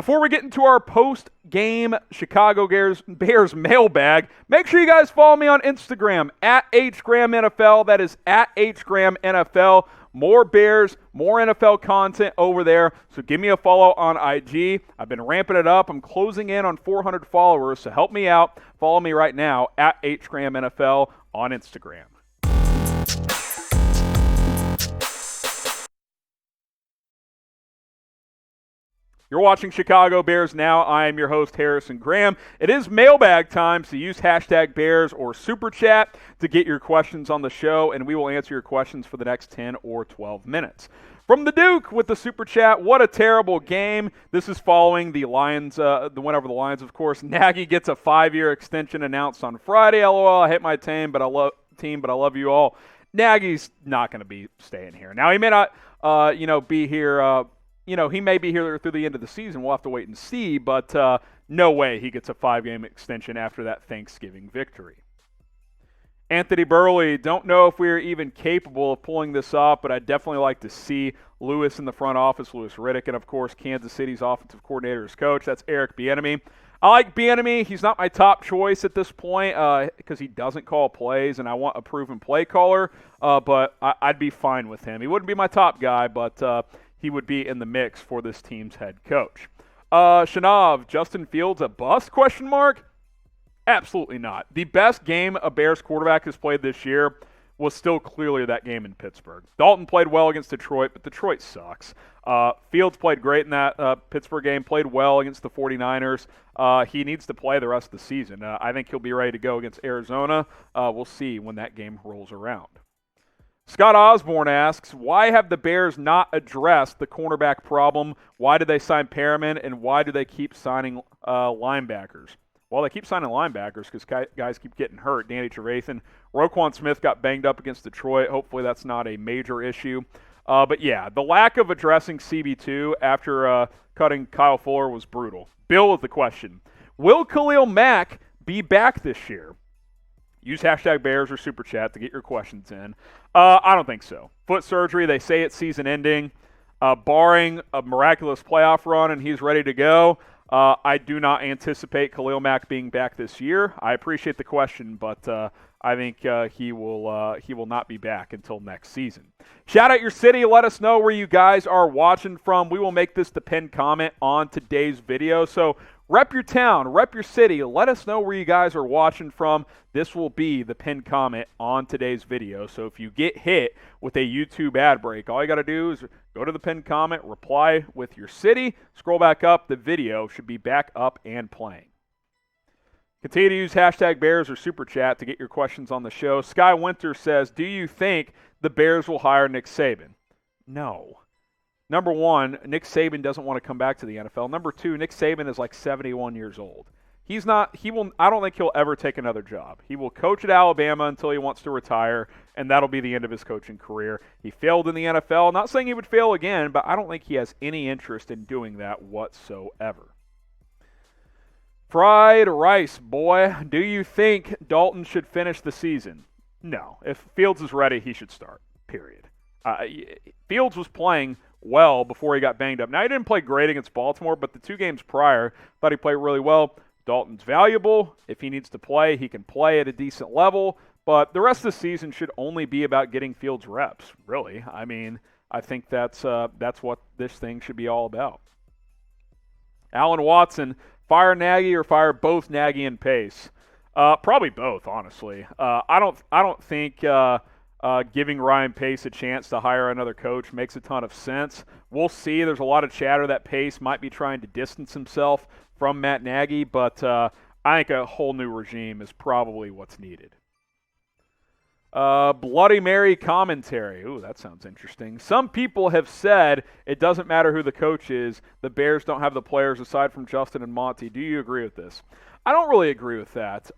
Before we get into our post-game Chicago Bears mailbag, make sure you guys follow me on Instagram, at HGramNFL. That is at HGramNFL. More Bears, more NFL content over there, so give me a follow on IG. I've been ramping it up. I'm closing in on 400 followers, so help me out. Follow me right now, at HGramNFL on Instagram. You're watching Chicago Bears Now. I am your host, Harrison Graham. It is mailbag time, so use hashtag Bears or Super Chat to get your questions on the show, and we will answer your questions for the next 10 or 12 minutes. From the Duke with the Super Chat, what a terrible game. This is following the Lions, the win over the Lions, of course. Nagy gets a 5-year extension announced on Friday. LOL, I hate my team, but I love you all. Nagy's not going to be staying here. Now, he may not, be here. He may be here through the end of the season. We'll have to wait and see, but no way he gets a 5-game extension after that Thanksgiving victory. Anthony Burley, don't know if we're even capable of pulling this off, but I'd definitely like to see Lewis in the front office, Louis Riddick, and, of course, Kansas City's offensive coordinator as coach. That's Eric Bieniemy. I like Bieniemy. He's not my top choice at this point because he doesn't call plays, and I want a proven play caller, but I'd be fine with him. He wouldn't be my top guy, but he would be in the mix for this team's head coach. Shanav, Justin Fields a bust, ? Absolutely not. The best game a Bears quarterback has played this year was still clearly that game in Pittsburgh. Dalton played well against Detroit, but Detroit sucks. Fields played great in that Pittsburgh game, played well against the 49ers. He needs to play the rest of the season. I think he'll be ready to go against Arizona. We'll see when that game rolls around. Scott Osborne asks, why have the Bears not addressed the cornerback problem? Why did they sign Perriman, and why do they keep signing linebackers? Well, they keep signing linebackers because guys keep getting hurt. Danny Trevathan, Roquan Smith got banged up against Detroit. Hopefully that's not a major issue. But yeah, the lack of addressing CB2 after cutting Kyle Fuller was brutal. Bill with the question, will Khalil Mack be back this year? Use hashtag Bears or Super Chat to get your questions in. I don't think so. Foot surgery, they say it's season ending. Barring a miraculous playoff run and he's ready to go, I do not anticipate Khalil Mack being back this year. I appreciate the question, but I think he will not be back until next season. Shout out your city. Let us know where you guys are watching from. We will make this the pinned comment on today's video. So rep your town, rep your city. Let us know where you guys are watching from. This will be the pinned comment on today's video. So if you get hit with a YouTube ad break, all you got to do is go to the pinned comment, reply with your city, scroll back up. The video should be back up and playing. Continue to use hashtag Bears or Super Chat to get your questions on the show. Sky Winter says, do you think the Bears will hire Nick Saban? No. Number one, Nick Saban doesn't want to come back to the NFL. Number two, Nick Saban is like 71 years old. I don't think he'll ever take another job. He will coach at Alabama until he wants to retire, and that'll be the end of his coaching career. He failed in the NFL. Not saying he would fail again, but I don't think he has any interest in doing that whatsoever. Fried rice, boy. Do you think Dalton should finish the season? No. If Fields is ready, he should start, period. Fields was playing well before he got banged up. Now, he didn't play great against Baltimore, but the 2 games prior, thought he played really well. Dalton's valuable. If he needs to play, he can play at a decent level. But the rest of the season should only be about getting Fields reps, really. I mean, I think that's what this thing should be all about. Alan Watson, fire Nagy or fire both Nagy and Pace? Probably both, honestly. I don't think giving Ryan Pace a chance to hire another coach makes a ton of sense. We'll see. There's a lot of chatter that Pace might be trying to distance himself from Matt Nagy, but I think a whole new regime is probably what's needed. Bloody Mary commentary. Ooh, that sounds interesting. Some people have said it doesn't matter who the coach is. The Bears don't have the players aside from Justin and Monty. Do you agree with this? I don't really agree with that.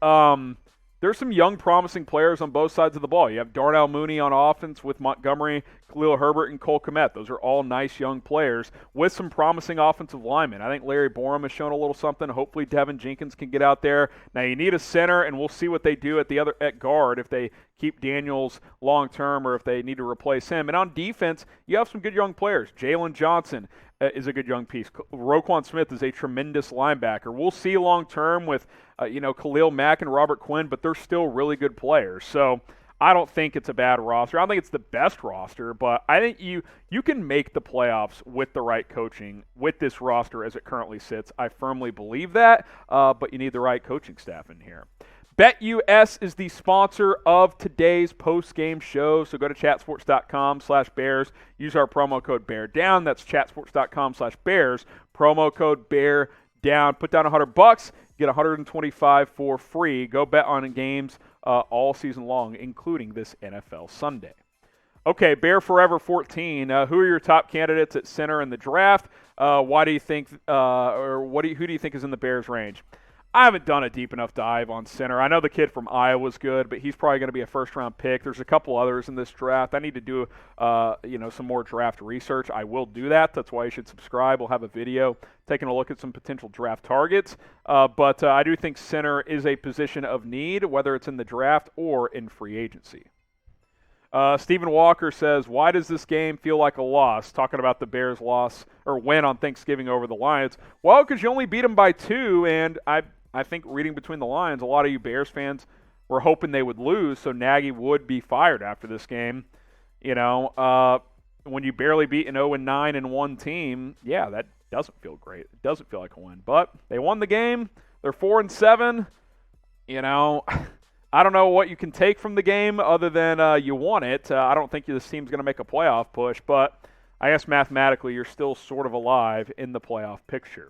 There's some young, promising players on both sides of the ball. You have Darnell Mooney on offense with Montgomery, Khalil Herbert and Cole Kmet. Those are all nice young players with some promising offensive linemen. I think Larry Borum has shown a little something. Hopefully Devin Jenkins can get out there. Now you need a center, and we'll see what they do at guard if they keep Daniels long term or if they need to replace him. And on defense, you have some good young players. Jalen Johnson is a good young piece. Roquan Smith is a tremendous linebacker. We'll see long term with Khalil Mack and Robert Quinn, but they're still really good players. So I don't think it's a bad roster. I don't think it's the best roster, but I think you can make the playoffs with the right coaching with this roster as it currently sits. I firmly believe that, but you need the right coaching staff in here. BetUS is the sponsor of today's post-game show, so go to chatsports.com/Bears. Use our promo code BEARDOWN. That's chatsports.com/Bears. Promo code BEARDOWN. Put down $100, get $125 for free. Go bet on games all season long, including this NFL Sunday. Okay, Bear Forever 14. Who are your top candidates at center in the draft? Why do you think, who do you think is in the Bears' range? I haven't done a deep enough dive on center. I know the kid from Iowa's good, but he's probably going to be a first-round pick. There's a couple others in this draft. I need to do, some more draft research. I will do that. That's why you should subscribe. We'll have a video taking a look at some potential draft targets. But I do think center is a position of need, whether it's in the draft or in free agency. Stephen Walker says, why does this game feel like a loss? Talking about the Bears' loss or win on Thanksgiving over the Lions. Well, because you only beat them by 2, and I think reading between the lines, a lot of you Bears fans were hoping they would lose, so Nagy would be fired after this game. When you barely beat an 0-9-1 team, yeah, that doesn't feel great. It doesn't feel like a win. But they won the game. They're 4-7. I don't know what you can take from the game other than you won it. I don't think this team's going to make a playoff push, but I guess mathematically you're still sort of alive in the playoff picture.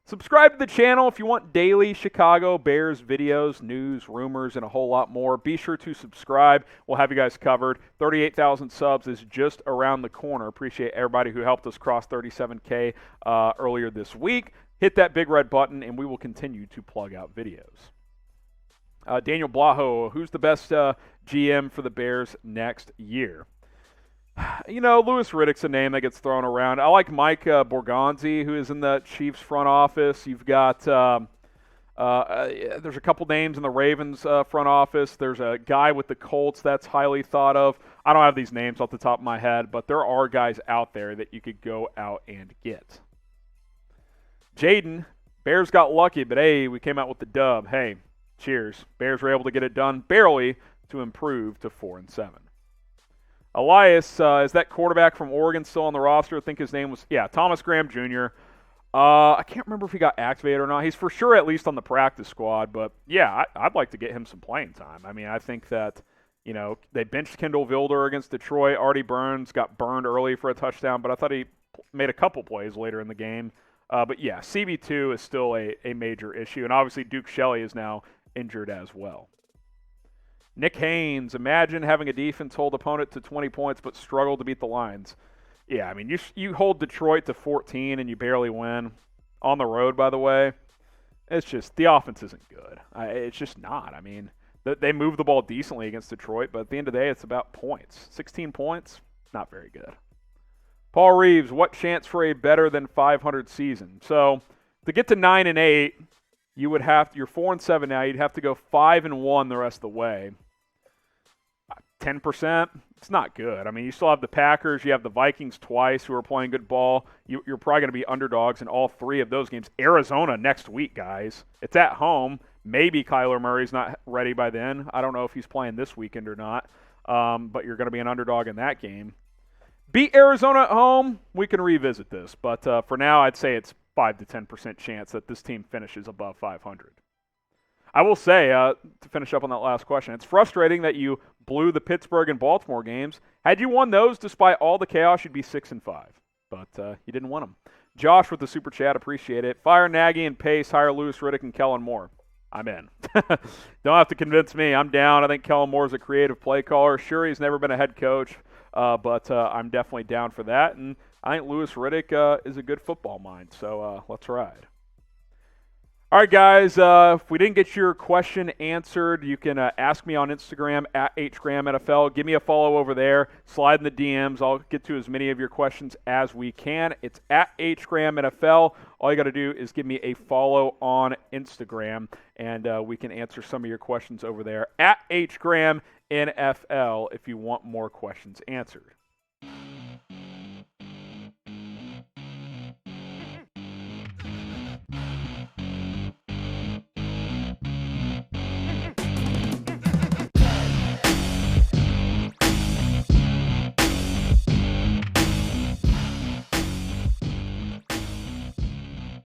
Subscribe to the channel if you want daily Chicago Bears videos, news, rumors, and a whole lot more. Be sure to subscribe. We'll have you guys covered. 38,000 subs is just around the corner. Appreciate everybody who helped us cross 37K earlier this week. Hit that big red button, and we will continue to plug out videos. Daniel Blaho, who's the best GM for the Bears next year? Louis Riddick's a name that gets thrown around. I like Mike Borgonzi, who is in the Chiefs front office. You've got there's a couple names in the Ravens front office. There's a guy with the Colts that's highly thought of. I don't have these names off the top of my head, but there are guys out there that you could go out and get. Jaden, Bears got lucky, but hey, we came out with the dub. Hey, cheers. Bears were able to get it done barely to improve to 4-7. Elias, is that quarterback from Oregon still on the roster? I think his name was, Thomas Graham Jr. I can't remember if he got activated or not. He's for sure at least on the practice squad, but yeah, I'd like to get him some playing time. I mean, I think that, they benched Kendall Vilder against Detroit. Artie Burns got burned early for a touchdown, but I thought he made a couple plays later in the game. But yeah, CB2 is still a major issue, and obviously Duke Shelley is now injured as well. Nick Haynes, imagine having a defense hold opponent to 20 points but struggle to beat the Lions. Yeah, I mean, you hold Detroit to 14 and you barely win. On the road, by the way. It's just, the offense isn't good. It's just not. I mean, they move the ball decently against Detroit, but at the end of the day, it's about points. 16 points, not very good. Paul Reeves, what chance for a better than 500 season? So, to get to 9-8, you're 4-7 now. You'd have to go 5-1 the rest of the way. 10%, it's not good. I mean, you still have the Packers. You have the Vikings twice who are playing good ball. You're probably going to be underdogs in all 3 of those games. Arizona next week, guys. It's at home. Maybe Kyler Murray's not ready by then. I don't know if he's playing this weekend or not, but you're going to be an underdog in that game. Beat Arizona at home, we can revisit this. But for now, I'd say it's 5 to 10% chance that this team finishes above 500. I will say, to finish up on that last question, it's frustrating that you blew the Pittsburgh and Baltimore games. Had you won those, despite all the chaos, you'd be 6-5. But you didn't win them. Josh with the super chat, appreciate it. Fire Nagy and Pace, hire Louis Riddick and Kellen Moore. I'm in. Don't have to convince me. I'm down. I think Kellen Moore's a creative play caller. Sure, he's never been a head coach, but I'm definitely down for that. And I think Louis Riddick is a good football mind, so let's ride. All right, guys. If we didn't get your question answered, you can ask me on Instagram at HGramNFL. Give me a follow over there. Slide in the DMs. I'll get to as many of your questions as we can. It's at HGramNFL. All you got to do is give me a follow on Instagram, and we can answer some of your questions over there at HGramNFL if you want more questions answered.